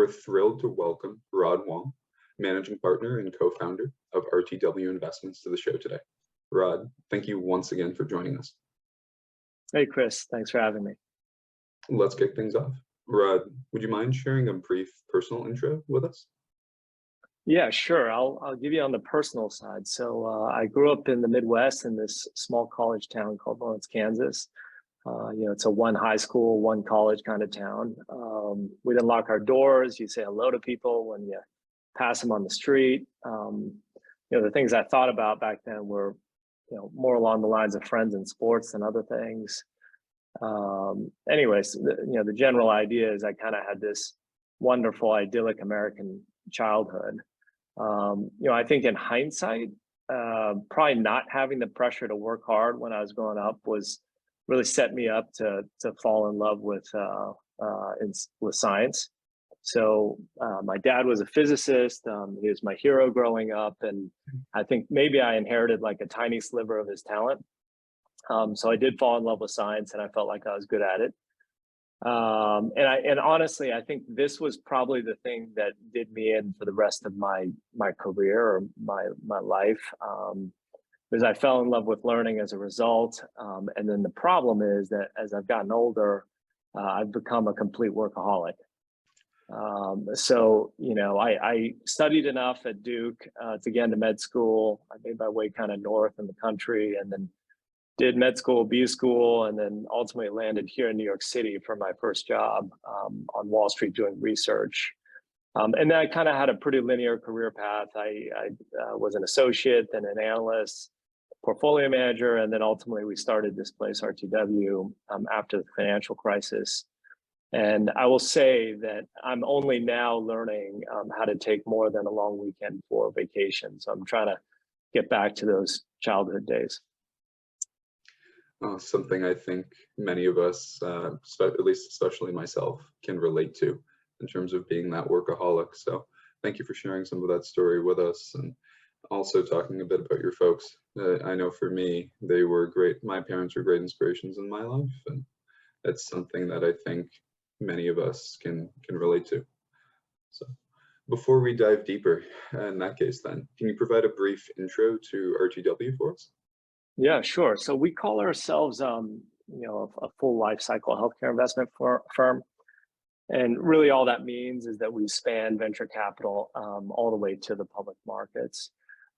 we're thrilled to welcome Wong, Managing Partner and Co-Founder of RTW Investments to the show today. Rod, thank you once again for joining us. Hey, Chris, thanks for having me. Let's kick things off. Rod, would you mind sharing a brief personal intro with us? Yeah, sure. I'll give you on the personal side. So I grew up in the Midwest in this small college town called Lawrence, Kansas. It's a one high school, one college kind of town. We didn't lock our doors. You say hello to people when you pass them on the street. The things I thought about back then were, more along the lines of friends and sports than other things. Anyways, the general idea is I kind of had this wonderful, idyllic American childhood. I think in hindsight, probably not having the pressure to work hard when I was growing up was really set me up to fall in love with science. So my dad was a physicist. He was my hero growing up, and I think maybe I inherited like a tiny sliver of his talent. So I did fall in love with science, and I felt like I was good at it. And honestly, I think this was probably the thing that did me in for the rest of my career or my life, because I fell in love with learning as a result. And then the problem is that as I've gotten older, I've become a complete workaholic. I studied enough at Duke to get into med school. I made my way kind of north in the country, and then did med school, B school, and then ultimately landed here in New York City for my first job on Wall Street doing research. And then I kind of had a pretty linear career path. I was an associate, then an analyst, portfolio manager, and then ultimately we started this place, RTW, after the financial crisis. And I will say that I'm only now learning how to take more than a long weekend for vacation. So I'm trying to get back to those childhood days. Something I think many of us, at least especially myself, can relate to in terms of being that workaholic. So thank you for sharing some of that story with us, and also talking a bit about your folks. I know for me, they were great. My parents were great inspirations in my life, and it's something that I think many of us can relate to. So before we dive deeper, in that case then, can you provide a brief intro to RTW for us? Yeah, sure. So we call ourselves, a full life cycle healthcare investment firm. And really all that means is that we span venture capital all the way to the public markets.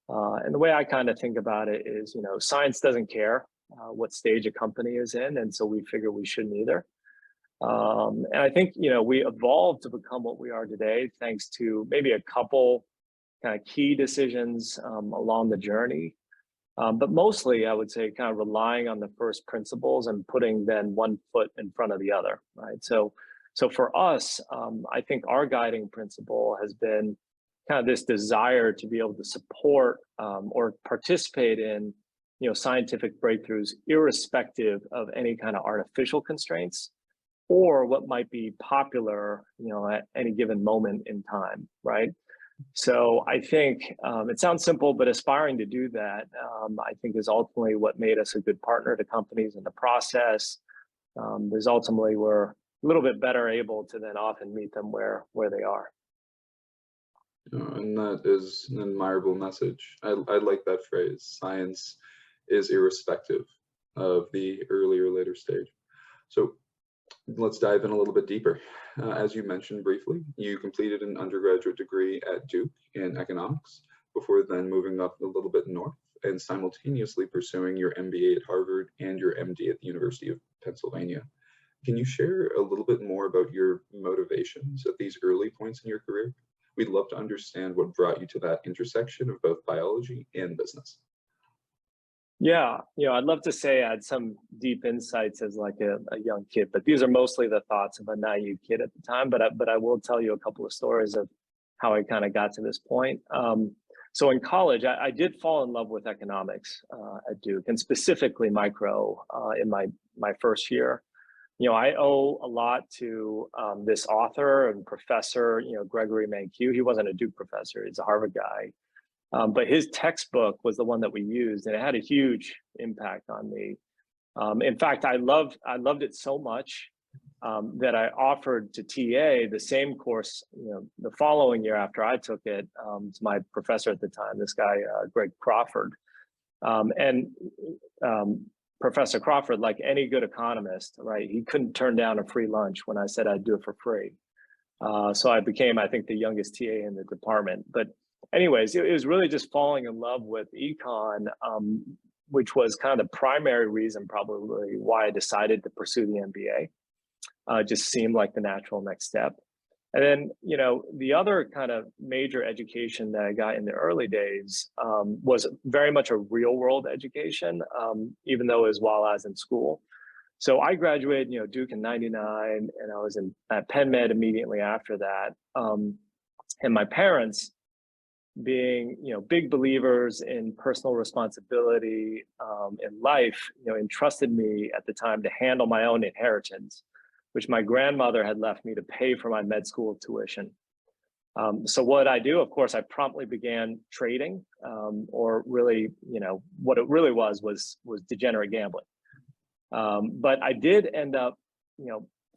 And the way I kind of think about it is, science doesn't care what stage a company is in. And so we figure we shouldn't either. And I think, we evolved to become what we are today, thanks to maybe a couple kind of key decisions along the journey. But mostly, I would say, kind of relying on the first principles and putting then one foot in front of the other, right? So for us, I think our guiding principle has been kind of this desire to be able to support or participate in, scientific breakthroughs, irrespective of any kind of artificial constraints or what might be popular, at any given moment in time, right? So I think it sounds simple, but aspiring to do that, I think is ultimately what made us a good partner to companies in the process. There's ultimately we're a little bit better able to then often meet them where they are. And that is an admirable message. I like that phrase. Science is irrespective of the early or later stage. So let's dive in a little bit deeper. As you mentioned briefly, you completed an undergraduate degree at Duke in economics before then moving up a little bit north and simultaneously pursuing your MBA at Harvard and your MD at the University of Pennsylvania. Can you share a little bit more about your motivations at these early points in your career? We'd love to understand what brought you to that intersection of both biology and business. Yeah, I'd love to say I had some deep insights as like a young kid, but these are mostly the thoughts of a naive kid at the time. But I will tell you a couple of stories of how I kind of got to this point. So in college, I did fall in love with economics at Duke, and specifically micro in my first year. I owe a lot to this author and professor, Gregory Mankiw. He wasn't a Duke professor; he's a Harvard guy. But his textbook was the one that we used, and it had a huge impact on me. In fact, I loved it so much that I offered to TA the same course, the following year after I took it, to my professor at the time, this guy, Greg Crawford. And Professor Crawford, like any good economist, right, he couldn't turn down a free lunch when I said I'd do it for free. So I became, I think, the youngest TA in the department. But anyways, it was really just falling in love with econ, which was kind of the primary reason probably why I decided to pursue the MBA. Just seemed like the natural next step. And then, the other kind of major education that I got in the early days was very much a real world education, even though it was while I was in school. So I graduated, Duke in '99, and I was at Penn Med immediately after that. And my parents, being, big believers in personal responsibility in life, entrusted me at the time to handle my own inheritance, which my grandmother had left me to pay for my med school tuition. So what I do, of course, I promptly began trading, or really, what it really was degenerate gambling. But I did end up,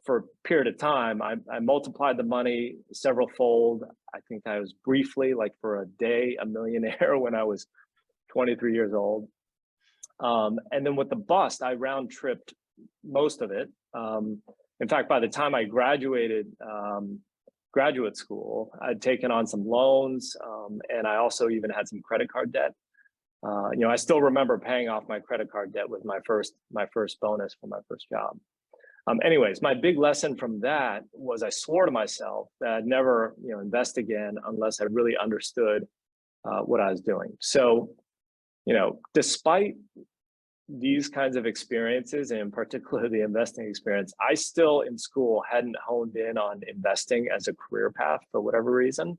for a period of time, I multiplied the money several fold. I think I was briefly, like for a day, a millionaire when I was 23 years old. And then with the bust, I round tripped most of it. In fact, by the time I graduated graduate school, I'd taken on some loans, and I also even had some credit card debt. I still remember paying off my credit card debt with my first bonus for my first job. Anyways, my big lesson from that was I swore to myself that I'd never, invest again unless I really understood what I was doing. So, despite these kinds of experiences, and in particular the investing experience, I still in school hadn't honed in on investing as a career path for whatever reason.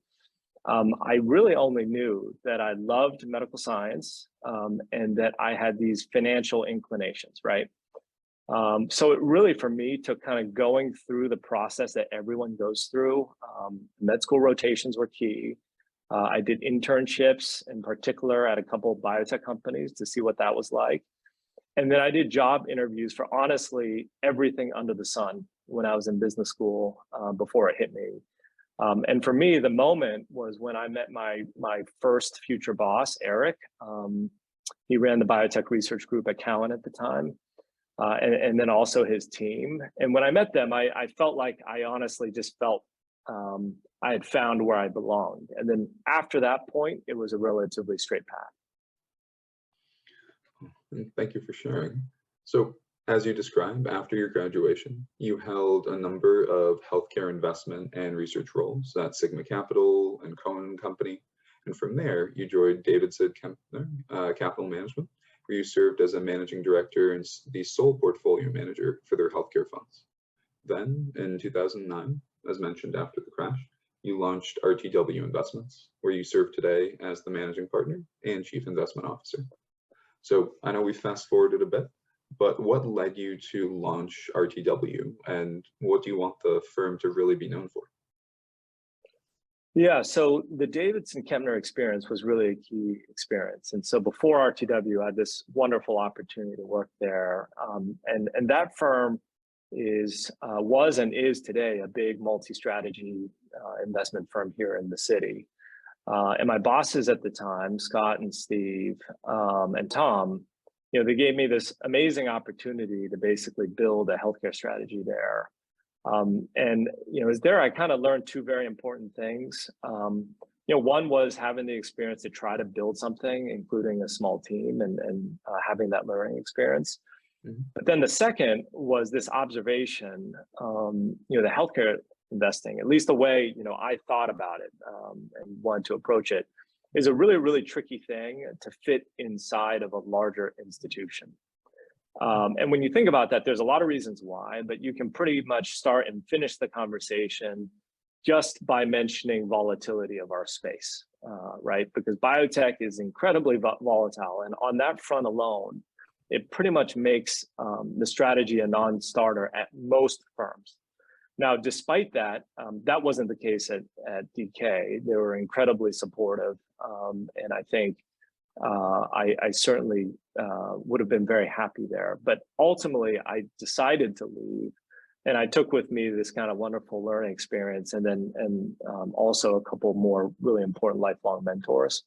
I really only knew that I loved medical science, and that I had these financial inclinations, right? So it really, for me, took kind of going through the process that everyone goes through. Med school rotations were key. I did internships, in particular at a couple of biotech companies, to see what that was like. And then I did job interviews for honestly everything under the sun when I was in business school, before it hit me. And for me, the moment was when I met my first future boss, Eric. He ran the biotech research group at Cowen at the time, and then also his team. And when I met them, I felt like I honestly just felt I had found where I belonged. And then after that point, it was a relatively straight path. Thank you for sharing. So, as you described, after your graduation, you held a number of healthcare investment and research roles at Sigma Capital and Cowen Company. And from there, you joined Davidson Kempner Capital Management, where you served as a managing director and the sole portfolio manager for their healthcare funds. Then, in 2009, as mentioned after the crash, you launched RTW Investments, where you serve today as the managing partner and chief investment officer. So I know we fast forwarded a bit, but what led you to launch RTW, and what do you want the firm to really be known for? Yeah, so the Davidson Kempner experience was really a key experience. And so before RTW, I had this wonderful opportunity to work there. And that firm was and is today a big multi-strategy investment firm here in the city. And my bosses at the time, Scott and Steve and Tom, they gave me this amazing opportunity to basically build a healthcare strategy there. And as there, I kind of learned two very important things. One was having the experience to try to build something, including a small team, and having that learning experience. Mm-hmm. But then the second was this observation, the healthcare investing, at least the way, I thought about it and wanted to approach it, is a really, really tricky thing to fit inside of a larger institution. And when you think about that, there's a lot of reasons why, but you can pretty much start and finish the conversation just by mentioning volatility of our space, right? Because biotech is incredibly volatile. And on that front alone, it pretty much makes the strategy a non-starter at most firms. Now, despite that, that wasn't the case at DK. They were incredibly supportive. And I think I certainly would have been very happy there. But ultimately, I decided to leave And I took with me this kind of wonderful learning experience, and then also a couple more really important lifelong mentors.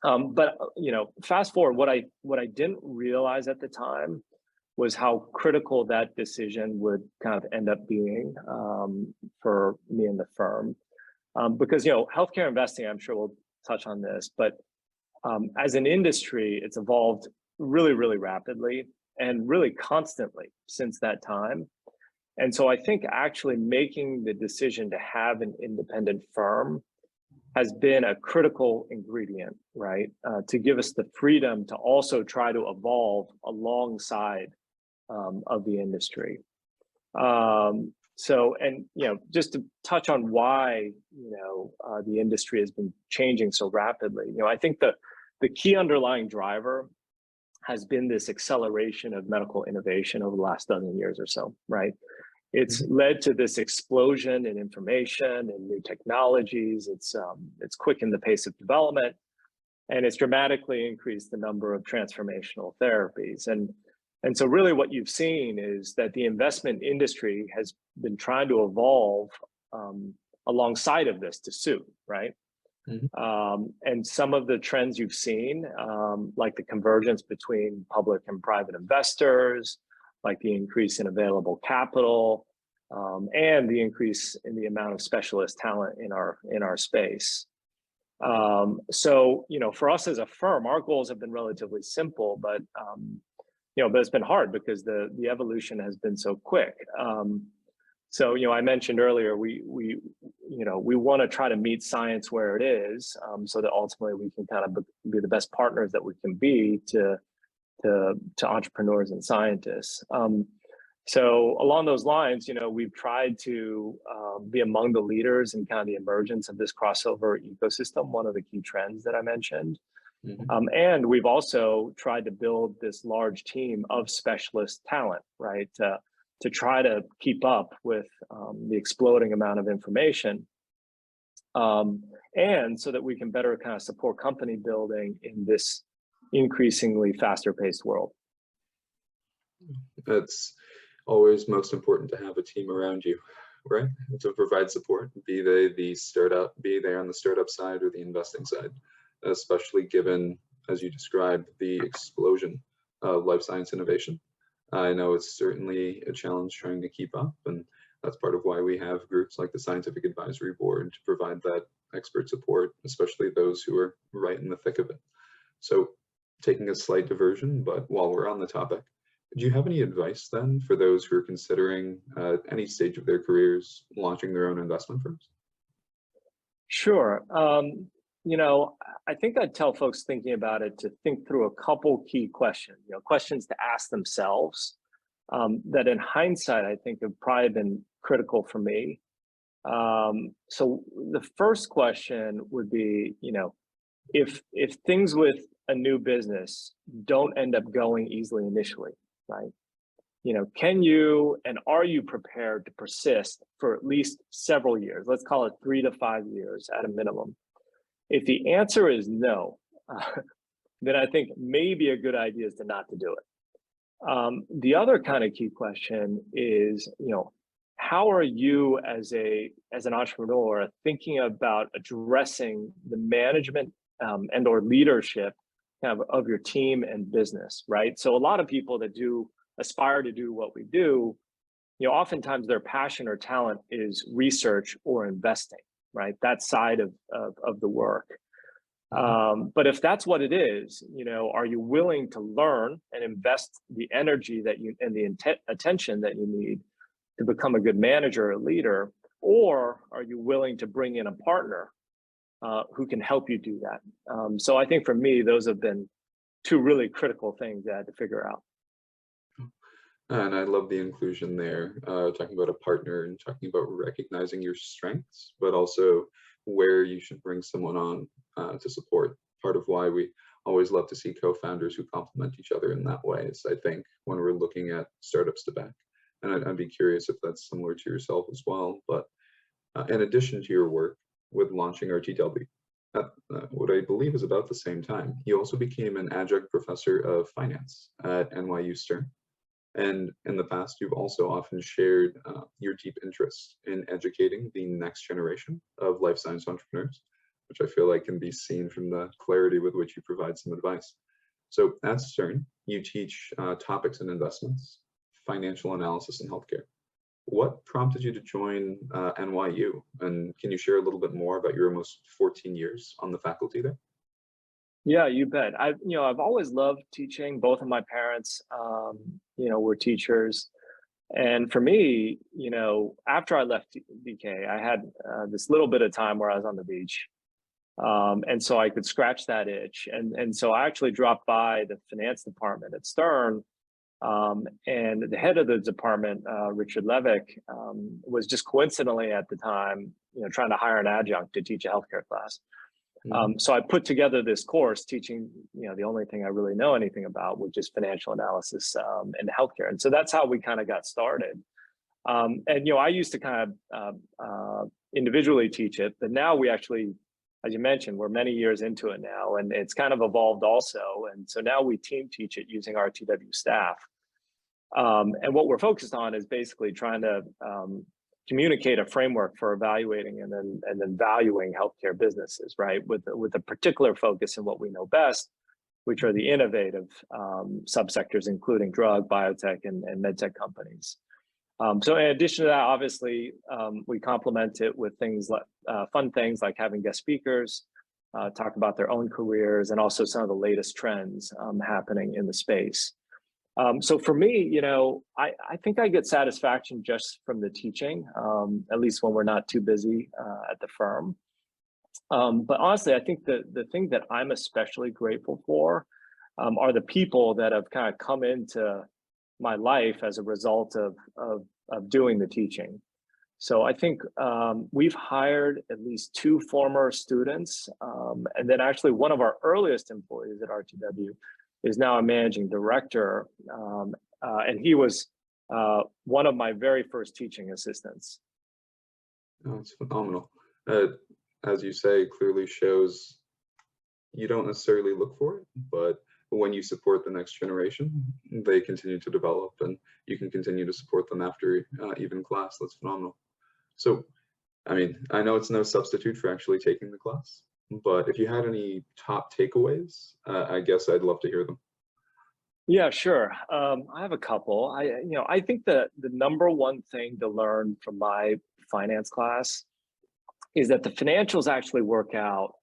But fast forward, what I didn't realize at the time was how critical that decision would kind of end up being for me and the firm. Because healthcare investing, I'm sure we'll touch on this, but as an industry, it's evolved really, really rapidly and really constantly since that time. And so I think actually making the decision to have an independent firm has been a critical ingredient, right? To give us the freedom to also try to evolve alongside of the industry. Just to touch on why, the industry has been changing so rapidly, I think the key underlying driver has been this acceleration of medical innovation over the last dozen years or so, right? It's led to this explosion in information and new technologies. It's quickened the pace of development, and it's dramatically increased the number of transformational therapies. And so really what you've seen is that the investment industry has been trying to evolve alongside of this to suit, right? And some of the trends you've seen, like the convergence between public and private investors, like the increase in available capital, and the increase in the amount of specialist talent in our space. For us as a firm, our goals have been relatively simple, but it's been hard because the evolution has been so quick. I mentioned earlier, we want to try to meet science where it is, so that ultimately we can kind of be the best partners that we can be to entrepreneurs and scientists. So along those lines, we've tried to be among the leaders in kind of the emergence of this crossover ecosystem, one of the key trends that I mentioned. And we've also tried to build this large team of specialist talent, right, to try to keep up with the exploding amount of information, and so that we can better kind of support company building in this increasingly faster paced world. That's always most important, to have a team around you, right? To provide support, be they on the startup side or the investing side, especially given, as you described, the explosion of life science innovation. I know it's certainly a challenge trying to keep up, and that's part of why we have groups like the Scientific Advisory Board to provide that expert support, especially those who are right in the thick of it. So, taking a slight diversion, but while we're on the topic, do you have any advice then for those who are considering at any stage of their careers launching their own investment firms? Sure. I think I'd tell folks thinking about it to think through a couple key questions, questions to ask themselves, that in hindsight, I think have probably been critical for me. So the first question would be, if things with a new business don't end up going easily initially, right? Can you and are you prepared to persist for at least several years? Let's call it 3 to 5 years at a minimum. If the answer is no, then I think maybe a good idea is not to do it. The other kind of key question is, how are you as an entrepreneur thinking about addressing the management and or leadership kind of your team and business, right? So a lot of people that aspire to do what we do, oftentimes their passion or talent is research or investing, right? That side of the work. But if that's what it is, are you willing to learn and invest the energy and the attention that you need to become a good manager or leader? Or are you willing to bring in a partner who can help you do that? So I think for me, those have been two really critical things that I had to figure out. And I love the inclusion there, talking about a partner and talking about recognizing your strengths, but also where you should bring someone on to support. Part of why we always love to see co-founders who complement each other in that way is, I think, when we're looking at startups to back. And I'd be curious if that's similar to yourself as well. But in addition to your work with launching RTW, at what I believe is about the same time, you also became an adjunct professor of finance at NYU Stern. And in the past, you've also often shared your deep interest in educating the next generation of life science entrepreneurs, which I feel like can be seen from the clarity with which you provide some advice. So at Stern, you teach topics in investments, financial analysis, and healthcare. What prompted you to join NYU? And can you share a little bit more about your almost 14 years on the faculty there? Yeah, you bet. I've always loved teaching. Both of my parents, were teachers. And for me, after I left DK, I had this little bit of time where I was on the beach. And so I could scratch that itch. And so I actually dropped by the finance department at Stern. And the head of the department, Richard Levick, was just coincidentally at the time, trying to hire an adjunct to teach a healthcare class. So I put together this course teaching, the only thing I really know anything about, which is financial analysis and healthcare. And so that's how we kind of got started. I used to kind of individually teach it, but now we actually, as you mentioned, we're many years into it now, and it's kind of evolved also. And so now we team teach it using RTW staff. And what we're focused on is basically trying to communicate a framework for evaluating and then valuing healthcare businesses, right? With a particular focus in what we know best, which are the innovative subsectors, including drug, biotech, and medtech companies. So in addition to that, obviously, we complement it with things like fun things like having guest speakers talk about their own careers and also some of the latest trends happening in the space. So for me, I think I get satisfaction just from the teaching, at least when we're not too busy at the firm. But honestly, I think the thing that I'm especially grateful for are the people that have kind of come into my life as a result of doing the teaching. So I think we've hired at least 2 former students, and then actually one of our earliest employees at RTW is now a managing director, and he was one of my very first teaching assistants. Oh, it's phenomenal. As you say, clearly shows you don't necessarily look for it, but when you support the next generation, they continue to develop, and you can continue to support them after even class. That's phenomenal. So, I mean, I know it's no substitute for actually taking the class, but if you had any top takeaways, I guess I'd love to hear them. Yeah, sure. I have a couple. I think the number one thing to learn from my finance class is that the financials actually work out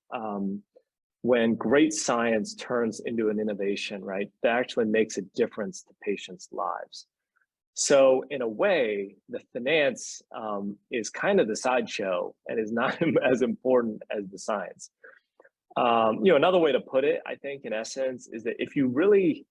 when great science turns into an innovation, right? That actually makes a difference to patients' lives. So in a way, the finance is kind of the sideshow and is not as important as the science. Another way to put it, I think, in essence, is that if you really,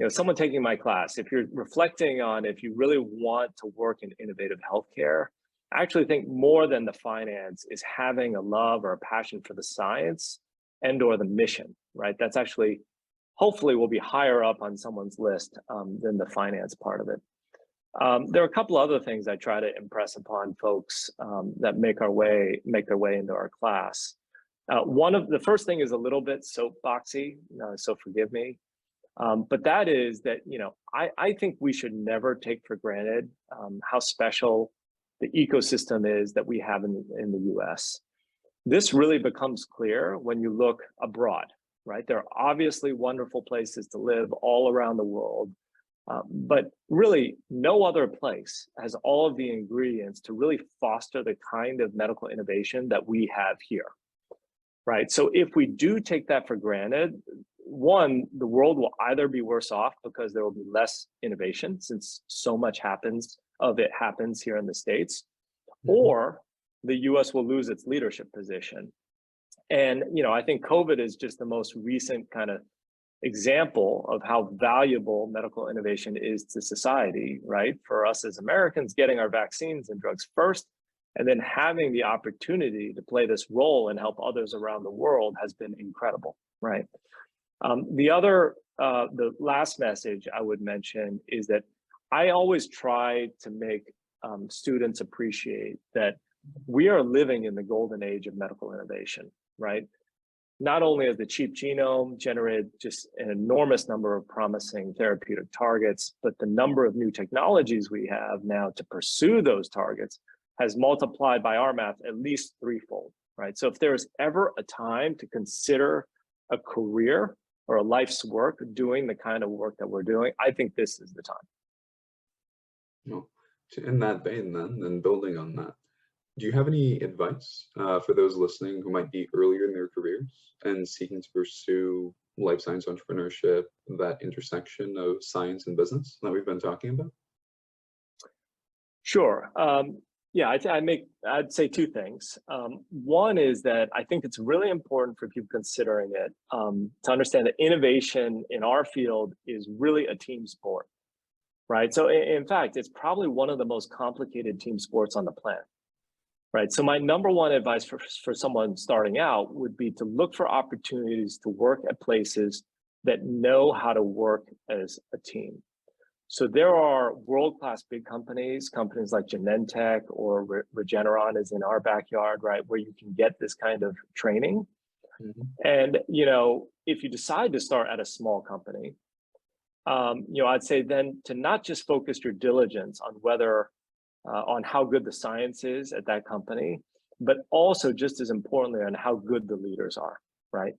someone taking my class, if you're reflecting on if you really want to work in innovative healthcare, I actually think more than the finance is having a love or a passion for the science and or the mission, right? That's actually, hopefully will be higher up on someone's list than the finance part of it. There are a couple other things I try to impress upon folks that make their way into our class. The first thing is a little bit soapboxy, so forgive me. But that is that, I think we should never take for granted how special the ecosystem is that we have in the US. This really becomes clear when you look abroad, right? There are obviously wonderful places to live all around the world, but really no other place has all of the ingredients to really foster the kind of medical innovation that we have here, right? So if we do take that for granted, one, the world will either be worse off because there will be less innovation since so much happens here in the States, or the US will lose its leadership position. And, I think COVID is just the most recent kind of example of how valuable medical innovation is to society, right? For us as Americans, getting our vaccines and drugs first, and then having the opportunity to play this role and help others around the world has been incredible, right? The last message I would mention is that I always try to make students appreciate that we are living in the golden age of medical innovation, right? not only has the cheap genome generated just an enormous number of promising therapeutic targets, but the number of new technologies we have now to pursue those targets has multiplied by our math at least threefold, right? So if there is ever a time to consider a career or a life's work doing the kind of work that we're doing, I think this is the time. Well, in that vein then, and building on that, do you have any advice for those listening who might be earlier in their careers and seeking to pursue life science entrepreneurship, that intersection of science and business that we've been talking about? Sure. Yeah, I'd say two things. One is that I think it's really important for people considering it to understand that innovation in our field is really a team sport, right? So in fact, it's probably one of the most complicated team sports on the planet, right? So my number one advice for someone starting out would be to look for opportunities to work at places that know how to work as a team. So there are world-class big companies like Genentech or Regeneron is in our backyard, right, where you can get this kind of training. Mm-hmm. And, you know, if you decide to start at a small company, you know, I'd say then to not just focus your diligence on whether, on how good the science is at that company, but also just as importantly on how good the leaders are, right?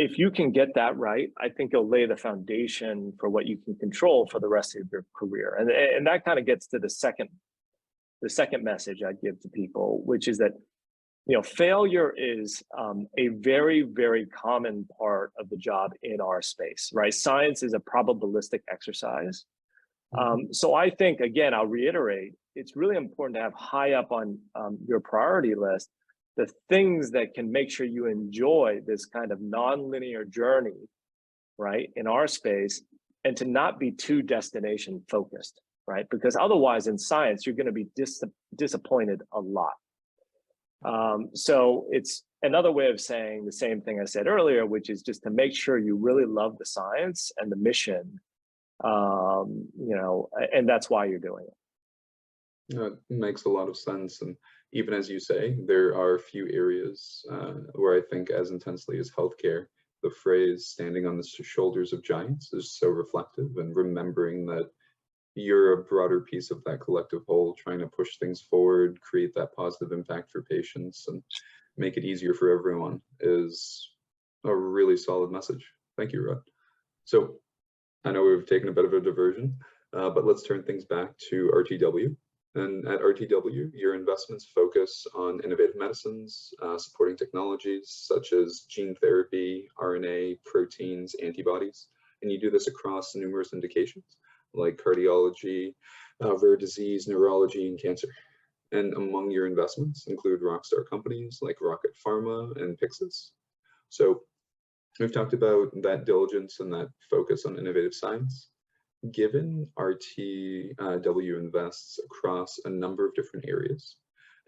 If you can get that right, I think you'll lay the foundation for what you can control for the rest of your career. And that kind of gets to the second message I'd give to people, which is that, you know, failure is a very, very common part of the job in our space, right? Science is a probabilistic exercise. So I think, again, I'll reiterate, it's really important to have high up on your priority list the things that can make sure you enjoy this kind of nonlinear journey, right, in our space, and to not be too destination focused, right? Because otherwise in science, you're gonna be disappointed a lot. So it's another way of saying the same thing I said earlier, which is just to make sure you really love the science and the mission, you know, and that's why you're doing it. It makes a lot of sense. And even as you say, there are a few areas where I think as intensely as healthcare, the phrase standing on the shoulders of giants is so reflective, and remembering that you're a broader piece of that collective whole, trying to push things forward, create that positive impact for patients and make it easier for everyone is a really solid message. Thank you, Rod. So I know we've taken a bit of a diversion, but let's turn things back to RTW. And at RTW, your investments focus on innovative medicines, supporting technologies such as gene therapy, RNA, proteins, antibodies. And you do this across numerous indications like cardiology, rare disease, neurology, and cancer. And among your investments include rockstar companies like Rocket Pharma and Pyxis. So we've talked about that diligence and that focus on innovative science. Given RTW invests across a number of different areas,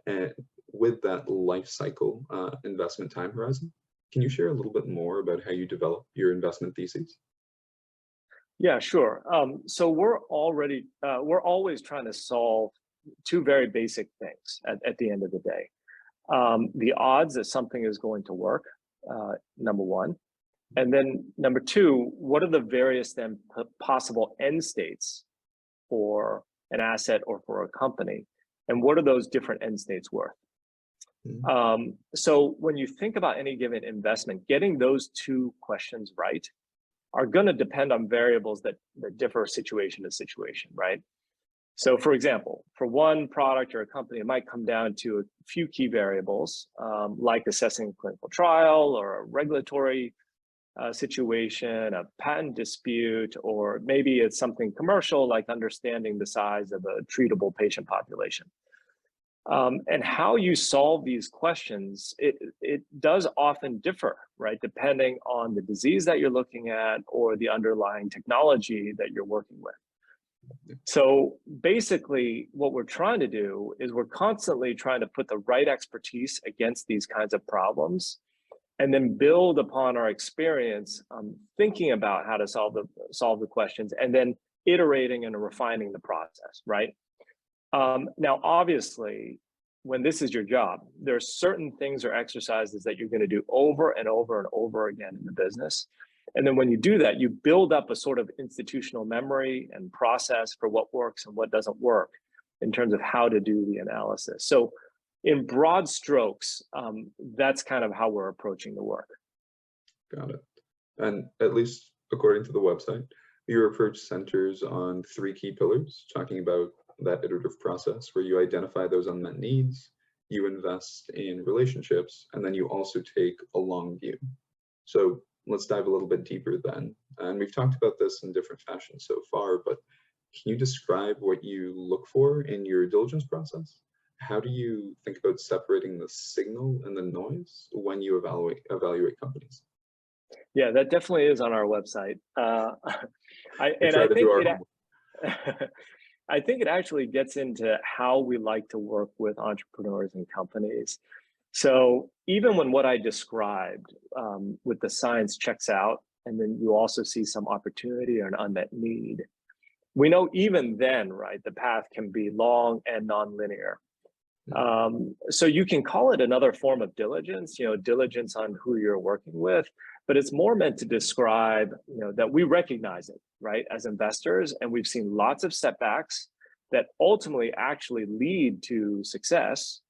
and with that life cycle investment time horizon, can you share a little bit more about how you develop your investment theses? Yeah, sure. So we're always trying to solve two very basic things at the end of the day. The odds that something is going to work, number one. And then number two, what are the various then possible end states for an asset or for a company? And what are those different end states worth? Mm-hmm. So when you think about any given investment, getting those two questions right are going to depend on variables that differ situation to situation, right? So for example, for one product or a company, it might come down to a few key variables, like assessing a clinical trial or a regulatory situation, a patent dispute, or maybe it's something commercial like understanding the size of a treatable patient population. And how you solve these questions, it does often differ, right? Depending on the disease that you're looking at or the underlying technology that you're working with. So basically what we're trying to do is we're constantly trying to put the right expertise against these kinds of problems and then build upon our experience thinking about how to solve the questions and then iterating and refining the process, right? Now, obviously, when this is your job, there are certain things or exercises that you're going to do over and over and over again in the business. And then when you do that, you build up a sort of institutional memory and process for what works and what doesn't work in terms of how to do the analysis. So in broad strokes, that's kind of how we're approaching the work. Got it. And at least according to the website, your approach centers on 3 key pillars, talking about that iterative process where you identify those unmet needs, you invest in relationships, and then you also take a long view. So let's dive a little bit deeper then. And we've talked about this in different fashions so far, but can you describe what you look for in your diligence process? How do you think about separating the signal and the noise when you evaluate companies? Yeah, that definitely is on our website. I think it actually gets into how we like to work with entrepreneurs and companies. So even when what I described with the science checks out, and then you also see some opportunity or an unmet need, we know even then, right, the path can be long and nonlinear. So you can call it another form of diligence, diligence on who you're working with, but it's more meant to describe, that we recognize it, right, as investors, and we've seen lots of setbacks that ultimately actually lead to success,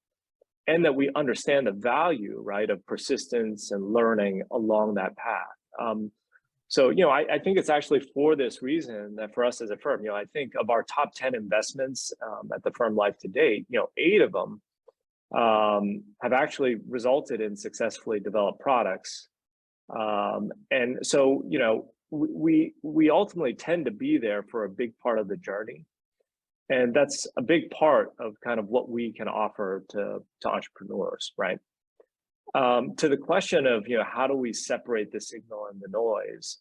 and that we understand the value, right, of persistence and learning along that path. So, I think it's actually for this reason that for us as a firm, I think of our top 10 investments at the firm life to date, 8 of them have actually resulted in successfully developed products. And so, we ultimately tend to be there for a big part of the journey. And that's a big part of kind of what we can offer to entrepreneurs, right? To the question of, how do we separate the signal and the noise?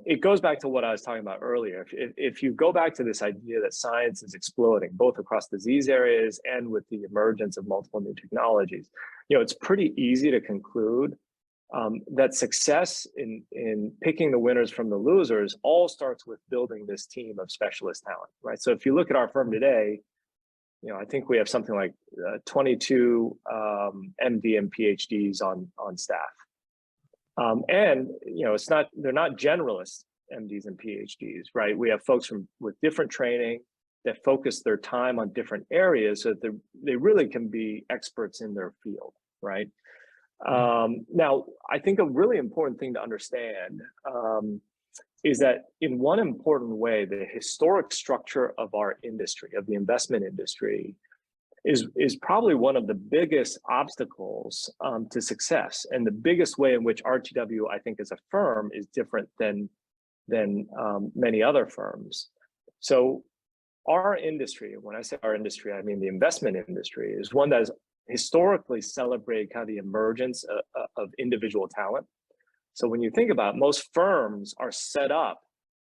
It goes back to what I was talking about earlier. If you go back to this idea that science is exploding, both across disease areas and with the emergence of multiple new technologies, it's pretty easy to conclude that success in picking the winners from the losers all starts with building this team of specialist talent, right? So if you look at our firm today, I think we have something like 22 MD and PhDs on staff. And they're not generalist MDs and PhDs, right? We have folks with different training that focus their time on different areas so that they really can be experts in their field, right? Now, I think a really important thing to understand is that in one important way, the historic structure of our industry, of the investment industry, is probably one of the biggest obstacles to success, and the biggest way in which RTW, I think, as a firm, is different than many other firms. So our industry, when I say our industry, I mean the investment industry, is one that has historically celebrated kind of the emergence of individual talent. So when you think about it, most firms are set up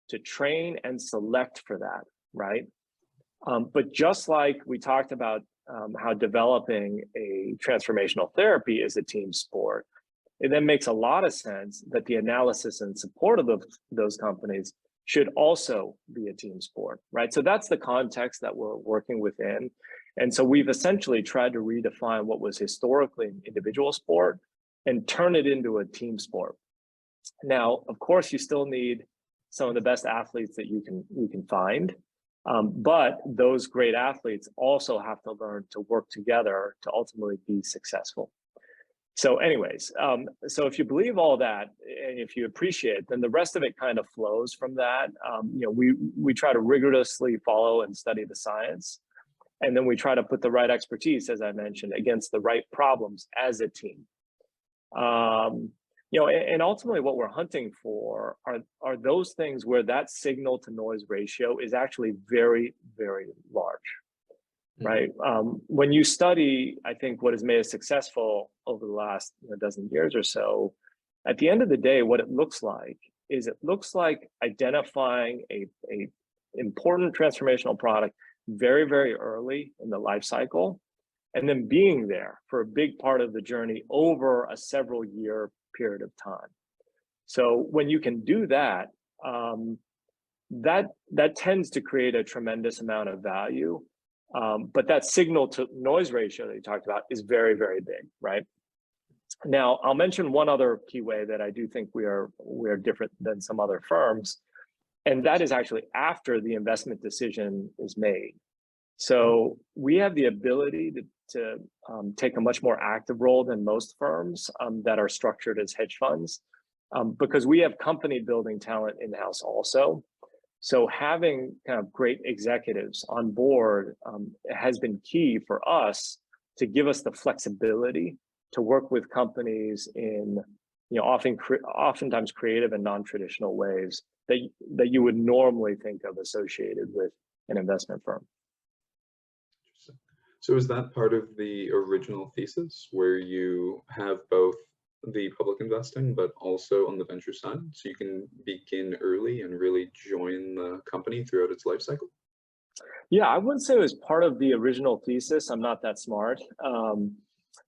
to train and select for that, right? But just like we talked about how developing a transformational therapy is a team sport, it then makes a lot of sense that the analysis and support of those companies should also be a team sport, right? So that's the context that we're working within. And so we've essentially tried to redefine what was historically an individual sport and turn it into a team sport. Now, of course, you still need some of the best athletes that you can find, but those great athletes also have to learn to work together to ultimately be successful. So anyways, so if you believe all that, and if you appreciate it, then the rest of it kind of flows from that. We try to rigorously follow and study the science, and then we try to put the right expertise, as I mentioned, against the right problems as a team. And ultimately what we're hunting for are those things where that signal to noise ratio is actually very, very large, right? When you study, I think, what has made us successful over the last dozen years or so, at the end of the day, what it looks like is identifying a important transformational product very, very early in the life cycle, and then being there for a big part of the journey over a several year period of time. So when you can do that, that tends to create a tremendous amount of value. But that signal to noise ratio that you talked about is very, very big, right? Now, I'll mention one other key way that I do think we are different than some other firms, and that is actually after the investment decision is made. So we have the ability to take a much more active role than most firms that are structured as hedge funds, because we have company building talent in-house also. So having kind of great executives on board has been key for us to give us the flexibility to work with companies in, oftentimes creative and non-traditional ways that you would normally think of associated with an investment firm. So is that part of the original thesis where you have both the public investing, but also on the venture side, so you can begin early and really join the company throughout its life cycle? Yeah, I wouldn't say it was part of the original thesis. I'm not that smart.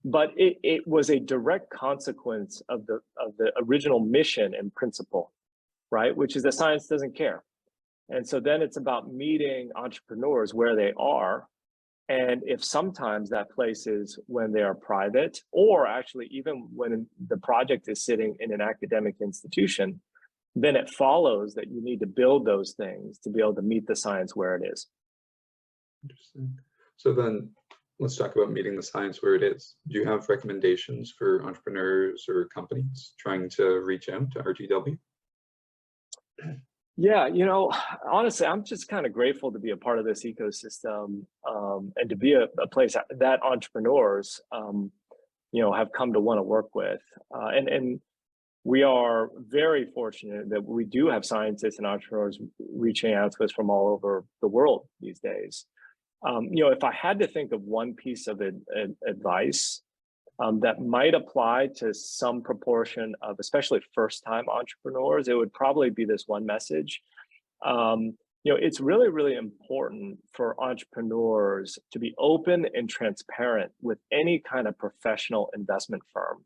But it was a direct consequence of the original mission and principle, right? Which is that science doesn't care. And so then it's about meeting entrepreneurs where they are. And if sometimes that place is when they are private, or actually even when the project is sitting in an academic institution, then it follows that you need to build those things to be able to meet the science where it is. Interesting. So then let's talk about meeting the science where it is. Do you have recommendations for entrepreneurs or companies trying to reach out to RTW? Yeah, honestly, I'm just kind of grateful to be a part of this ecosystem and to be a place that entrepreneurs, have come to want to work with. And we are very fortunate that we do have scientists and entrepreneurs reaching out to us from all over the world these days. If I had to think of one piece of advice that might apply to some proportion of especially first-time entrepreneurs, it would probably be this one message. It's really, really important for entrepreneurs to be open and transparent with any kind of professional investment firm.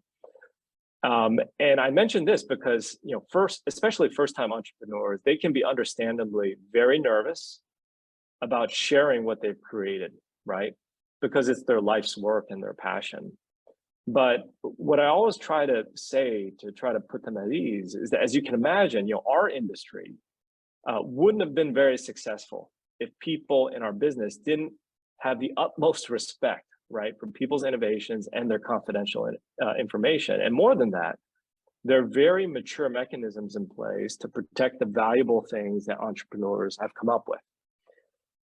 And I mentioned this because, especially first-time entrepreneurs, they can be understandably very nervous about sharing what they've created, right? Because it's their life's work and their passion. But what I always try to say to try to put them at ease is that, as you can imagine, our industry wouldn't have been very successful if people in our business didn't have the utmost respect, right, for people's innovations and their confidential information. And more than that, there are very mature mechanisms in place to protect the valuable things that entrepreneurs have come up with.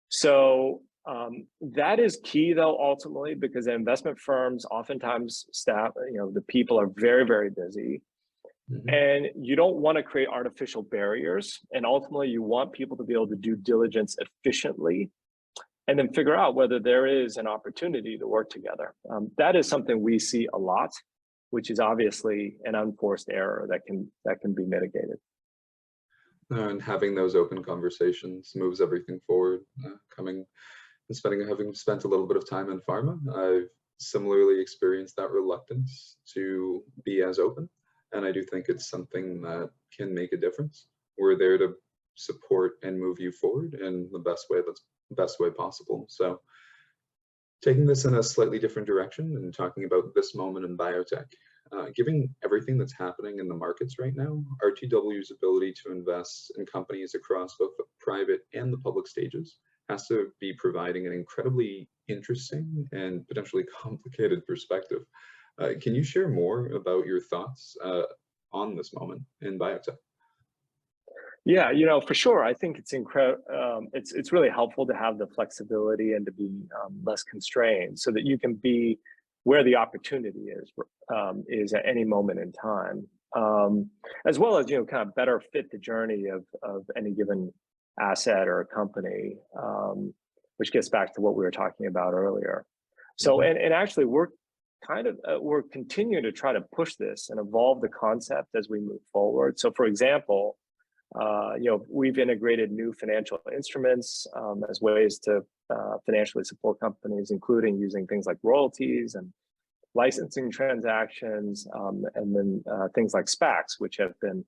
So that is key, though, ultimately, because investment firms oftentimes staff, the people are very, very busy. Mm-hmm. And you don't want to create artificial barriers. And ultimately, you want people to be able to do diligence efficiently and then figure out whether there is an opportunity to work together. That is something we see a lot, which is obviously an unforced error that can be mitigated. And having those open conversations moves everything forward. Having spent a little bit of time in pharma, I've similarly experienced that reluctance to be as open. And I do think it's something that can make a difference. We're there to support and move you forward in the best way possible. So taking this in a slightly different direction and talking about this moment in biotech, given everything that's happening in the markets right now, RTW's ability to invest in companies across both the private and the public stages has to be providing an incredibly interesting and potentially complicated perspective. Can you share more about your thoughts on this moment in biotech? Yeah, for sure. I think it's it's really helpful to have the flexibility and to be less constrained, so that you can be where the opportunity is at any moment in time, as well as kind of better fit the journey of any given asset or a company, which gets back to what we were talking about earlier. So, and actually, we're continuing to try to push this and evolve the concept as we move forward. So, for example, we've integrated new financial instruments as ways to financially support companies, including using things like royalties and licensing transactions, and then things like SPACs, which have been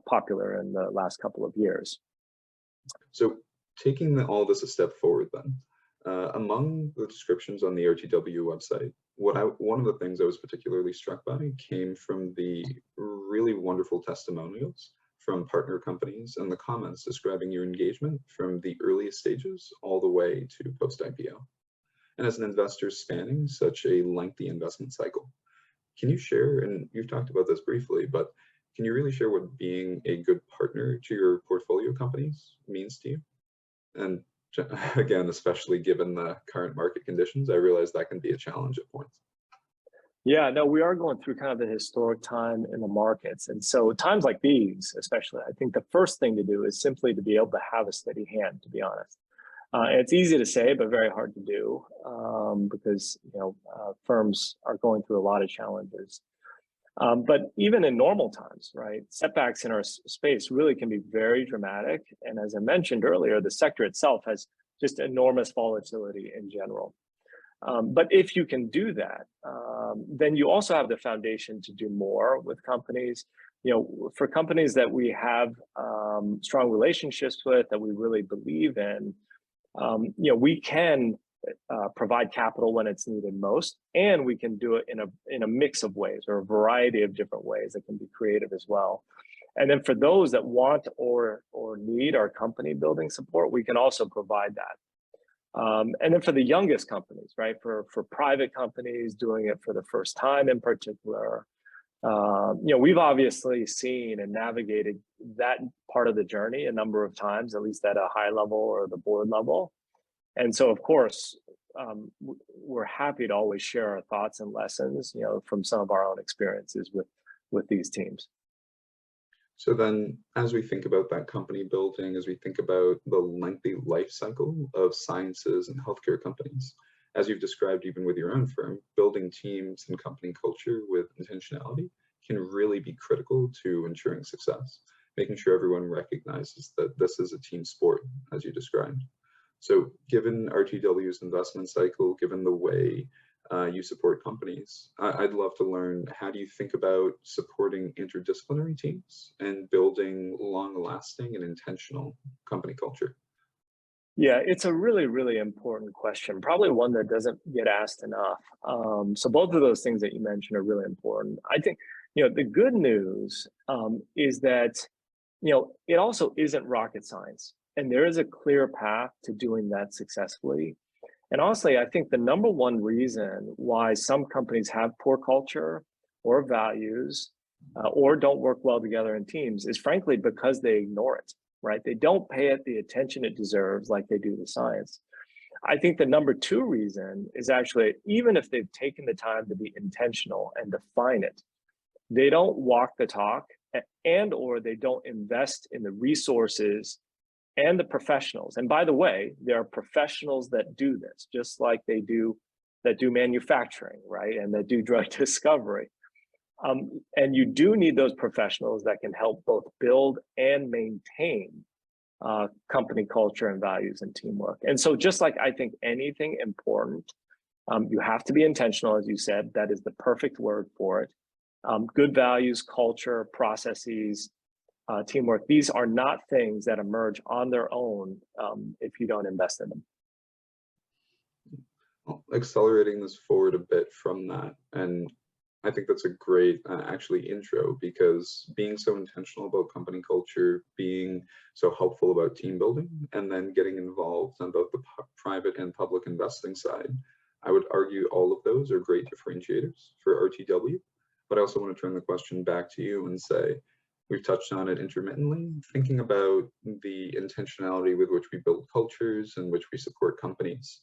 popular in the last couple of years. So taking all this a step forward then, Among the descriptions on the RTW website, one of the things I was particularly struck by came from the really wonderful testimonials from partner companies and the comments describing your engagement from the earliest stages all the way to post-IPO. And as an investor spanning such a lengthy investment cycle, can you share, and you've talked about this briefly, but can you really share what being a good partner to your portfolio companies means to you? And again, especially given the current market conditions, I realize that can be a challenge at points. Yeah, no, we are going through kind of the historic time in the markets. And so times like these, especially, I think the first thing to do is simply to be able to have a steady hand, to be honest. And it's easy to say, but very hard to do because, firms are going through a lot of challenges. But even in normal times, right, setbacks in our space really can be very dramatic. And as I mentioned earlier, the sector itself has just enormous volatility in general. But if you can do that, then you also have the foundation to do more with companies. For companies that we have strong relationships with, that we really believe in, we can provide capital when it's needed most, and we can do it in a mix of ways, or a variety of different ways that can be creative as well. And then for those that want or need our company building support, we can also provide that. And then for the youngest companies, right, for private companies doing it for the first time in particular, we've obviously seen and navigated that part of the journey a number of times, at least at a high level or the board level. And so, of course, we're happy to always share our thoughts and lessons, from some of our own experiences with these teams. So then, as we think about that company building, as we think about the lengthy life cycle of sciences and healthcare companies, as you've described even with your own firm, building teams and company culture with intentionality can really be critical to ensuring success, making sure everyone recognizes that this is a team sport, as you described. So given RTW's investment cycle, given the way you support companies, I'd love to learn, how do you think about supporting interdisciplinary teams and building long-lasting and intentional company culture? Yeah, it's a really, really important question, probably one that doesn't get asked enough. So both of those things that you mentioned are really important. I think, the good news is that, it also isn't rocket science, and there is a clear path to doing that successfully. And honestly, I think the number one reason why some companies have poor culture or values or don't work well together in teams is frankly because they ignore it, right? They don't pay it the attention it deserves like they do the science. I think the number two reason is actually, even if they've taken the time to be intentional and define it, they don't walk the talk or they don't invest in the resources and the professionals. And by the way, there are professionals that do this, just like that do manufacturing, right? And that do drug discovery. And you do need those professionals that can help both build and maintain company culture and values and teamwork. And so just like I think anything important, you have to be intentional, as you said. That is the perfect word for it. Good values, culture, processes, teamwork, these are not things that emerge on their own if you don't invest in them. Well, accelerating this forward a bit from that, and I think that's a great actually intro, because being so intentional about company culture, being so helpful about team building, and then getting involved on both the private and public investing side, I would argue all of those are great differentiators for RTW. But I also want to turn the question back to you and say, we've touched on it intermittently, thinking about the intentionality with which we build cultures and which we support companies.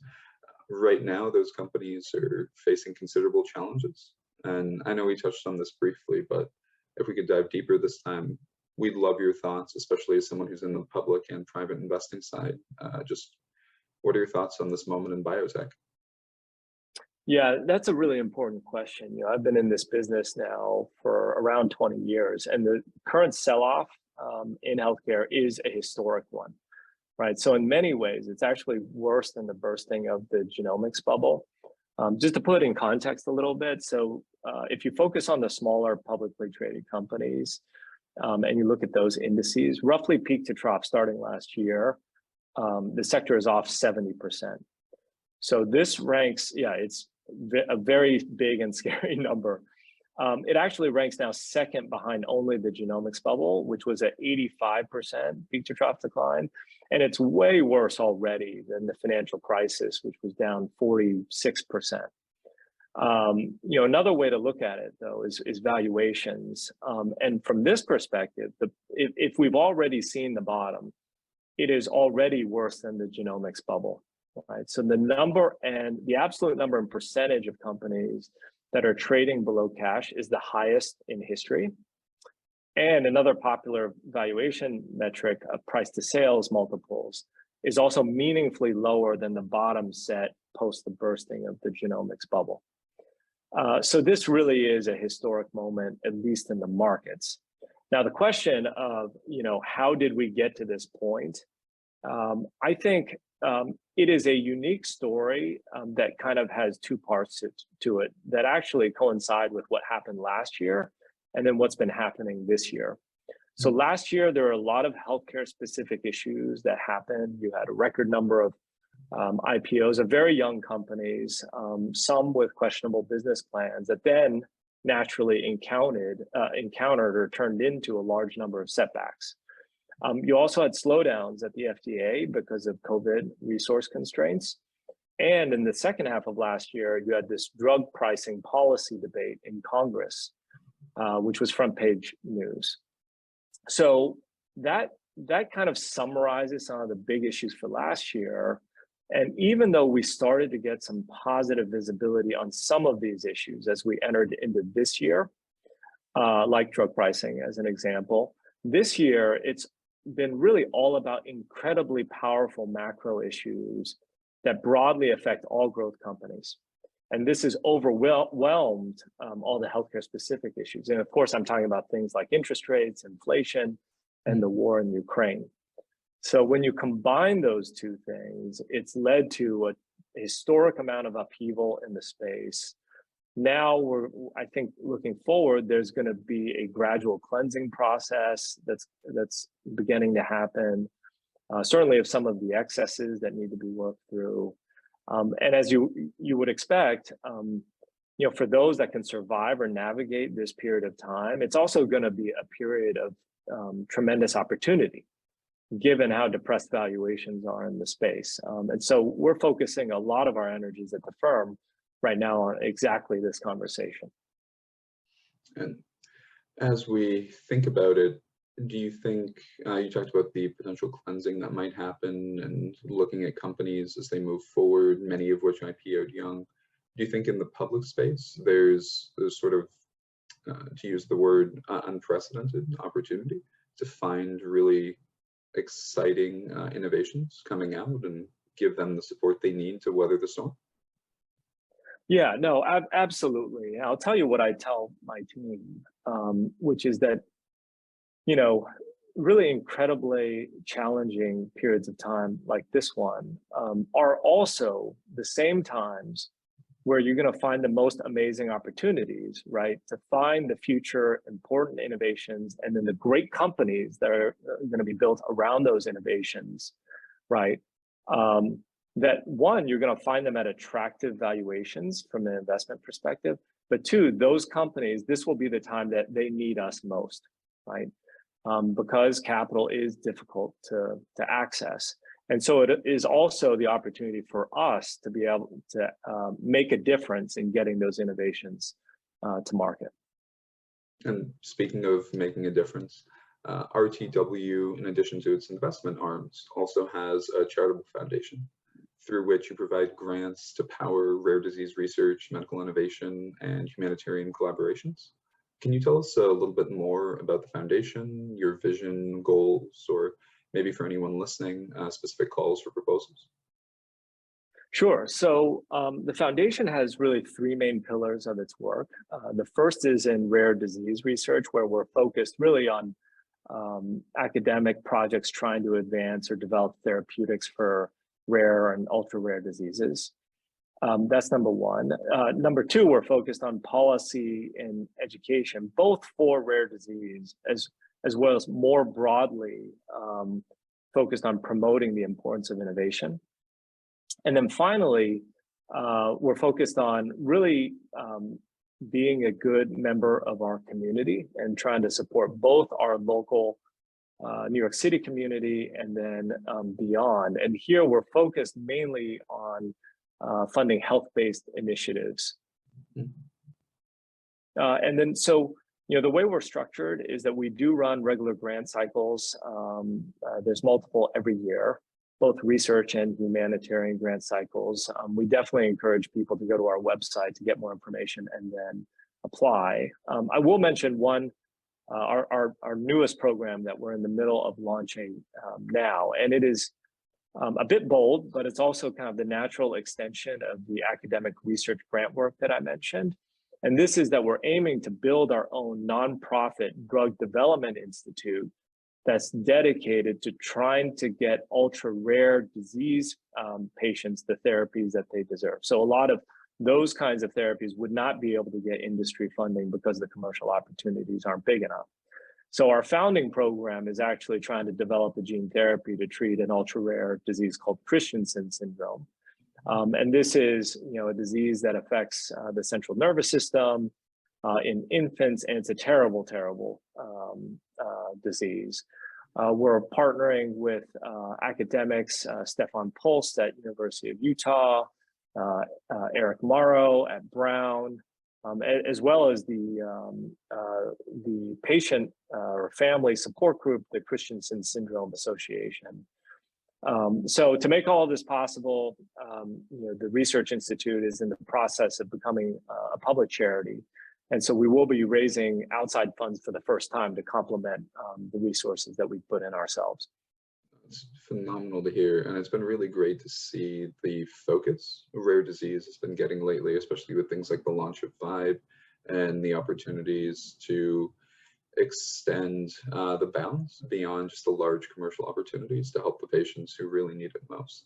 Right now, those companies are facing considerable challenges. And I know we touched on this briefly, but if we could dive deeper this time, we'd love your thoughts, especially as someone who's in the public and private investing side. Just what are your thoughts on this moment in biotech? Yeah, that's a really important question. I've been in this business now for around 20 years, and the current sell-off in healthcare is a historic one, right? So in many ways, it's actually worse than the bursting of the genomics bubble. Just to put it in context a little bit, so if you focus on the smaller publicly traded companies and you look at those indices, roughly peak to trough starting last year, the sector is off 70%. So this ranks, yeah, it's a very big and scary number. It actually ranks now second behind only the genomics bubble, which was at 85% peak to trough decline. And it's way worse already than the financial crisis, which was down 46%. Another way to look at it, though, is valuations. And from this perspective, if we've already seen the bottom, it is already worse than the genomics bubble, right? So the absolute number and percentage of companies that are trading below cash is the highest in history. And another popular valuation metric of price to sales multiples is also meaningfully lower than the bottom set post the bursting of the genomics bubble. So this really is a historic moment, at least in the markets. Now, the question of, how did we get to this point? I think it is a unique story that kind of has two parts to it that actually coincide with what happened last year and then what's been happening this year. So last year, there were a lot of healthcare specific issues that happened. You had a record number of IPOs of very young companies, some with questionable business plans that then naturally encountered or turned into a large number of setbacks. You also had slowdowns at the FDA because of COVID resource constraints. And in the second half of last year, you had this drug pricing policy debate in Congress, which was front page news. So that kind of summarizes some of the big issues for last year. And even though we started to get some positive visibility on some of these issues as we entered into this year, like drug pricing as an example, this year it's been really all about incredibly powerful macro issues that broadly affect all growth companies. And this has overwhelmed all the healthcare specific issues. And of course, I'm talking about things like interest rates, inflation, and the war in Ukraine. So when you combine those two things, it's led to a historic amount of upheaval in the space. Now I think looking forward, there's going to be a gradual cleansing process that's beginning to happen, certainly of some of the excesses that need to be worked through. And as you would expect, for those that can survive or navigate this period of time, it's also going to be a period of tremendous opportunity, given how depressed valuations are in the space. And so we're focusing a lot of our energies at the firm right now on exactly this conversation. And as we think about it, do you think, you talked about the potential cleansing that might happen and looking at companies as they move forward, many of which IPO'd young. Do you think in the public space, there's sort of, to use the word, unprecedented opportunity to find really exciting innovations coming out and give them the support they need to weather the storm? Yeah, no, absolutely. I'll tell you what I tell my team, which is that, really incredibly challenging periods of time like this one are also the same times where you're going to find the most amazing opportunities, right? To find the future important innovations and then the great companies that are going to be built around those innovations, right? That one, you're going to find them at attractive valuations from an investment perspective, but two, those companies, this will be the time that they need us most, right? Because capital is difficult to access. And so it is also the opportunity for us to be able to make a difference in getting those innovations to market. And speaking of making a difference, RTW, in addition to its investment arms, also has a charitable foundation through which you provide grants to power rare disease research, medical innovation, and humanitarian collaborations. Can you tell us a little bit more about the foundation, your vision, goals, or maybe for anyone listening, specific calls for proposals? Sure. So the foundation has really three main pillars of its work. The first is in rare disease research, where we're focused really on academic projects trying to advance or develop therapeutics for rare and ultra rare diseases. That's number one. Number two, we're focused on policy and education, both for rare disease as well as more broadly focused on promoting the importance of innovation. And then finally, we're focused on really being a good member of our community and trying to support both our local New York City community and then beyond. And here we're focused mainly on funding health-based initiatives. And then, so, the way we're structured is that we do run regular grant cycles. There's multiple every year, both research and humanitarian grant cycles. We definitely encourage people to go to our website to get more information and then apply. I will mention one, our newest program that we're in the middle of launching now, and it is a bit bold, but it's also kind of the natural extension of the academic research grant work that I mentioned. And this is that we're aiming to build our own nonprofit drug development institute that's dedicated to trying to get ultra rare disease patients the therapies that they deserve. So a lot of those kinds of therapies would not be able to get industry funding because the commercial opportunities aren't big enough. So our founding program is actually trying to develop a gene therapy to treat an ultra rare disease called Christensen syndrome. And this is, a disease that affects the central nervous system in infants, and it's a terrible, terrible disease. We're partnering with academics, Stefan Pulst at University of Utah, Eric Morrow at Brown, as well as the patient or family support group, the Christensen Syndrome Association. So to make all of this possible, the Research Institute is in the process of becoming a public charity. And so we will be raising outside funds for the first time to complement the resources that we put in ourselves. It's phenomenal to hear. And it's been really great to see the focus rare disease has been getting lately, especially with things like the launch of Vibe and the opportunities to extend the bounds beyond just the large commercial opportunities to help the patients who really need it most.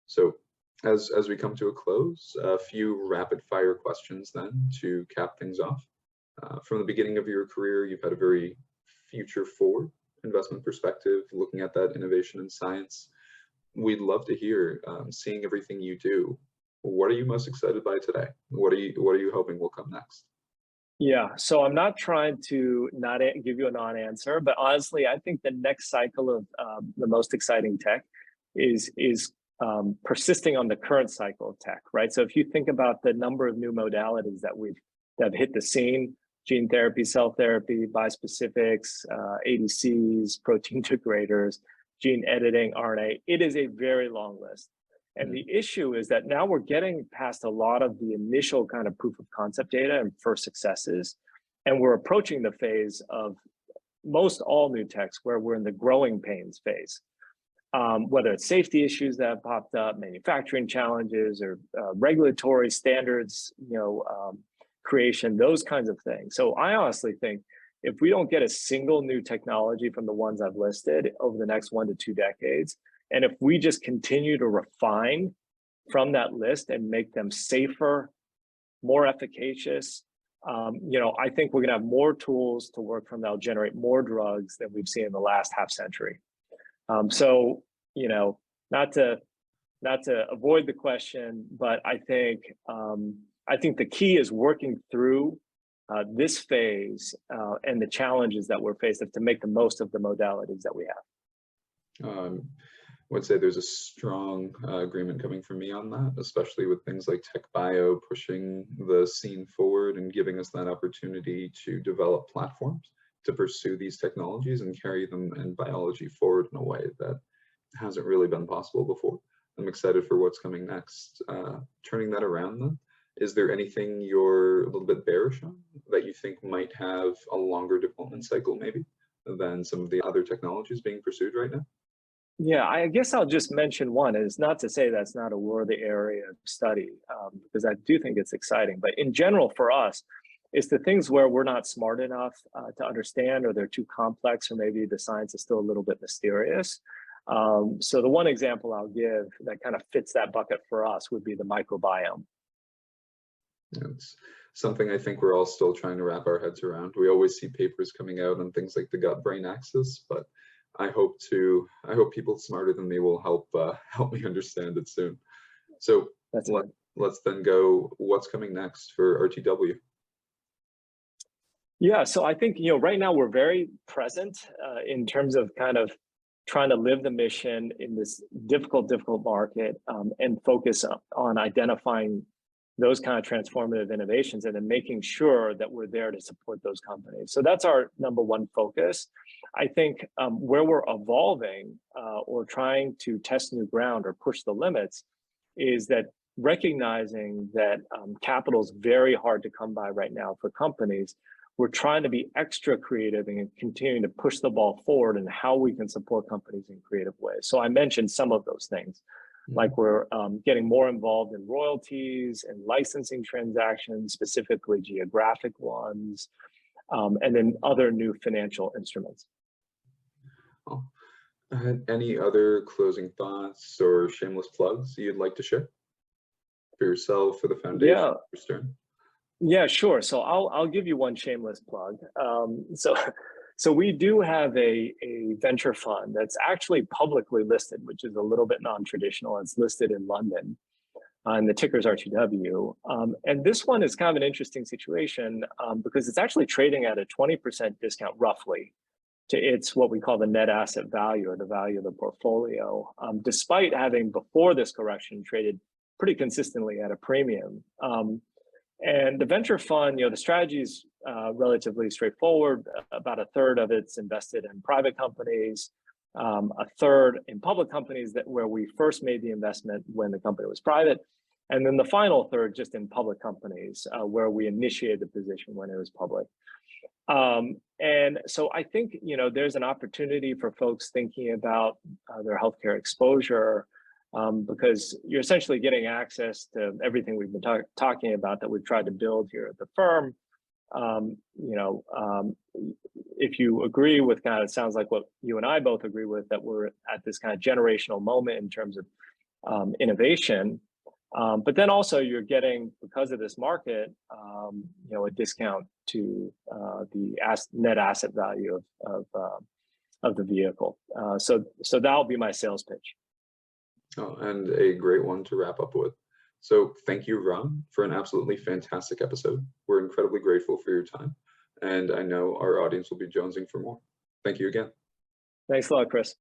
So as we come to a close, a few rapid fire questions then to cap things off. From the beginning of your career, you've had a very future forward investment perspective, looking at that innovation in science. We'd love to hear, seeing everything you do, what are you most excited by today? What are you hoping will come next? Yeah, so I'm not trying to not give you a non-answer, but honestly, I think the next cycle of the most exciting tech is persisting on the current cycle of tech, right? So if you think about the number of new modalities that have hit the scene, gene therapy, cell therapy, bispecifics, ADCs, protein degraders, gene editing, RNA, it is a very long list. And the issue is that now we're getting past a lot of the initial kind of proof of concept data and first successes, and we're approaching the phase of most all new techs where we're in the growing pains phase. Whether it's safety issues that have popped up, manufacturing challenges, or regulatory standards, creation, those kinds of things. So I honestly think if we don't get a single new technology from the ones I've listed over the next 1 to 2 decades, and if we just continue to refine from that list and make them safer, more efficacious, I think we're gonna have more tools to work from that'll generate more drugs than we've seen in the last half century. So, not to avoid the question, but I think the key is working through this phase and the challenges that we're faced with to make the most of the modalities that we have. I would say there's a strong agreement coming from me on that, especially with things like tech bio pushing the scene forward and giving us that opportunity to develop platforms to pursue these technologies and carry them in biology forward in a way that hasn't really been possible before. I'm excited for what's coming next. Turning that around then, is there anything you're a little bit bearish on that you think might have a longer development cycle maybe than some of the other technologies being pursued right now? Yeah, I guess I'll just mention one. It's not to say that's not a worthy area of study, because I do think it's exciting. But in general, for us, it's the things where we're not smart enough to understand, or they're too complex, or maybe the science is still a little bit mysterious. So the one example I'll give that kind of fits that bucket for us would be the microbiome. It's something I think we're all still trying to wrap our heads around. We always see papers coming out on things like the gut-brain axis, but I hope people smarter than me will help me understand it soon. So That's it. let's then go, what's coming next for RTW? Yeah, so I think, right now we're very present in terms of kind of trying to live the mission in this difficult market, and focus on identifying those kind of transformative innovations and then making sure that we're there to support those companies. So that's our number one focus. I think where we're evolving or trying to test new ground or push the limits is that recognizing that capital is very hard to come by right now for companies. We're trying to be extra creative and continuing to push the ball forward in how we can support companies in creative ways. So I mentioned some of those things, like we're getting more involved in royalties and licensing transactions, specifically geographic ones, and then other new financial instruments. Oh. Any other closing thoughts or shameless plugs you'd like to share for yourself, for the foundation, Yeah. for Stern? Yeah, sure. So I'll give you one shameless plug. So we do have a venture fund that's actually publicly listed, which is a little bit non-traditional. It's listed in London, and the ticker's RTW. And this one is kind of an interesting situation because it's actually trading at a 20% discount roughly to its what we call the net asset value, or the value of the portfolio, despite having before this correction traded pretty consistently at a premium. And the venture fund, the strategy is relatively straightforward. About a third of it's invested in private companies, a third in public companies where we first made the investment when the company was private, and then the final third just in public companies where we initiated the position when it was public. And so I think there's an opportunity for folks thinking about their healthcare exposure. Because you're essentially getting access to everything we've been talking about that we've tried to build here at the firm. If you agree with it sounds like what you and I both agree with, that we're at this kind of generational moment in terms of innovation. But then also you're getting, because of this market, a discount to the net asset value of the vehicle. So that'll be my sales pitch. Oh, and a great one to wrap up with. So thank you, Ron, for an absolutely fantastic episode. We're incredibly grateful for your time, and I know our audience will be jonesing for more. Thank you again. Thanks a lot, Chris.